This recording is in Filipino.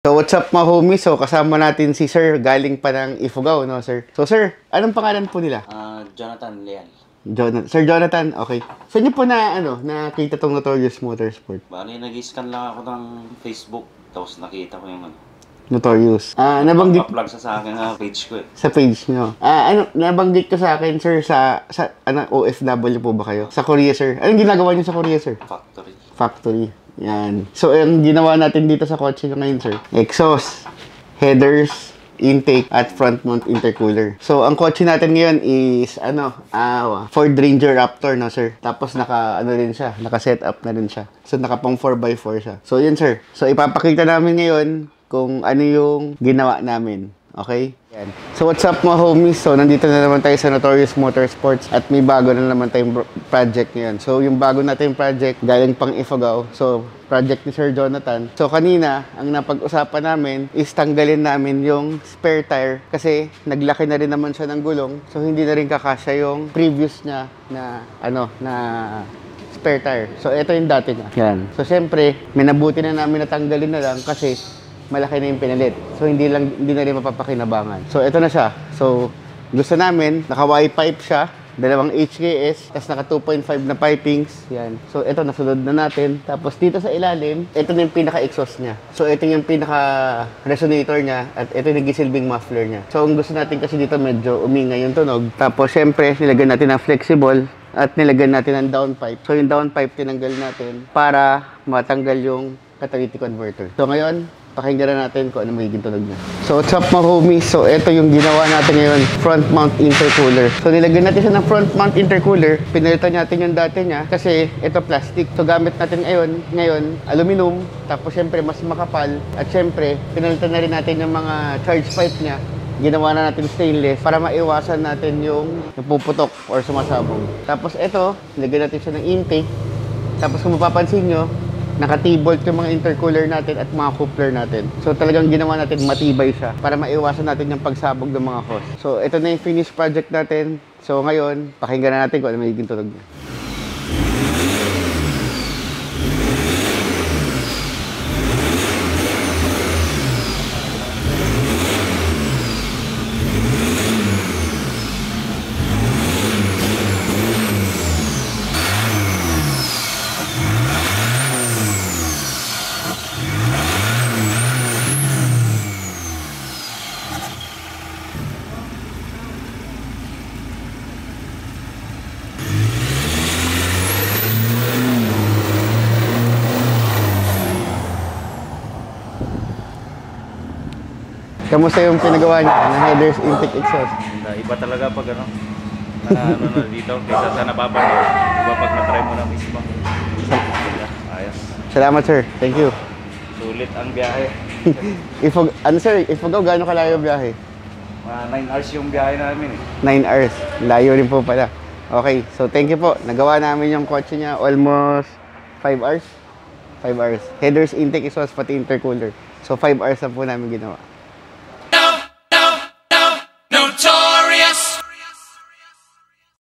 So what's up mga homies? So kasama natin si Sir galing pa ng Ifugao, no sir? So sir, anong pangalan po nila? Jonathan Leal. Sir Jonathan, okay. Saan niyo po nakita tong Notorious Motorsport? Bali, nag-scan lang ako ng Facebook, tapos nakita ko yung Notorious. Nabanggit pa-plug sa akin na page ko eh. sa page niyo. Nabanggit ko sa akin sir sa OFW po ba kayo? Sa Korea sir. Anong ginagawa niyo sa Korea sir? Factory. Yan. So, ang ginawa natin dito sa kotse nyo ngayon, sir, exhaust, headers, intake, at front mount intercooler. So, ang kotse natin ngayon is, Ford Ranger Raptor, no, sir? Tapos, naka-set up na rin siya. So, naka-pang 4x4 siya. So, yun, sir. So, ipapakita namin ngayon kung ano yung ginawa namin. Okay? Yan. So, what's up mga homies? So, nandito na naman tayo sa Notorious Motorsports at may bago na naman tayong project ngayon. So, yung bago natin project, galing pang Ifugao. So, project ni Sir Jonathan. So, kanina, ang napag-usapan namin is tanggalin namin yung spare tire kasi naglaki na rin naman siya ng gulong. So, hindi na rin kakasya yung previous niya na spare tire. So, ito yung dati niya. Yan. So, syempre, minabuti na namin natanggalin na lang kasi malaki na yung pinalit. So, hindi na rin mapapakinabangan. So, ito na siya. So, gusto namin, naka-Y-pipe siya, dalawang HKS, tapos naka 2.5 na pipings. Yan. So, ito, nasunod na natin. Tapos, dito sa ilalim, ito na yung pinaka-exhaust niya. So, ito yung pinaka-resonator niya, at ito yung nagsisilbing muffler niya. So, ang gusto natin kasi dito, medyo umingay yung tunog. Tapos, syempre, nilagyan natin ng flexible, at nilagyan natin ng downpipe. So, yung downpipe, tinanggal natin para matanggal yung catalytic converter. So, ngayon, pakinggan na natin kung ano magiging tunog niya. So, what's up mga homies? So, ito yung ginawa natin ngayon, front mount intercooler. So, nilagyan natin siya ng front mount intercooler. Pinalitan natin yung dati niya kasi ito plastic. So, gamit natin ngayon aluminum. Tapos, syempre, mas makapal. At syempre, pinalitan na rin natin yung mga charge pipe niya. Ginawa na natin stainless para maiwasan natin yung puputok or sumasabog. Tapos, ito, nilagyan natin siya ng intake. Tapos, kung mapapansin nyo, naka-T-bolt yung mga intercooler natin at mga coupler natin. So talagang ginawa natin matibay siya para maiwasan natin yung pagsabog ng mga hose. So ito na yung finished project natin. So ngayon, pakinggan na natin kung ano magiging tunog niya. Kamusta yung pinagawa niya na headers, intake, exhaust? Iba talaga pag dito, kaysa sa napapanood. Iba pag na-try mo na mismo. Ayos. Salamat sir, thank you. Sulit ang biyahe. Ifugao, gaano kalayo biyahe? 9 hours yung biyahe namin eh. 9 hours, layo rin po pala. Okay, so thank you po. Nagawa namin yung kotse niya almost 5 hours. 5 hours. Headers, intake, exhaust, pati intercooler. So 5 hours na po namin ginawa.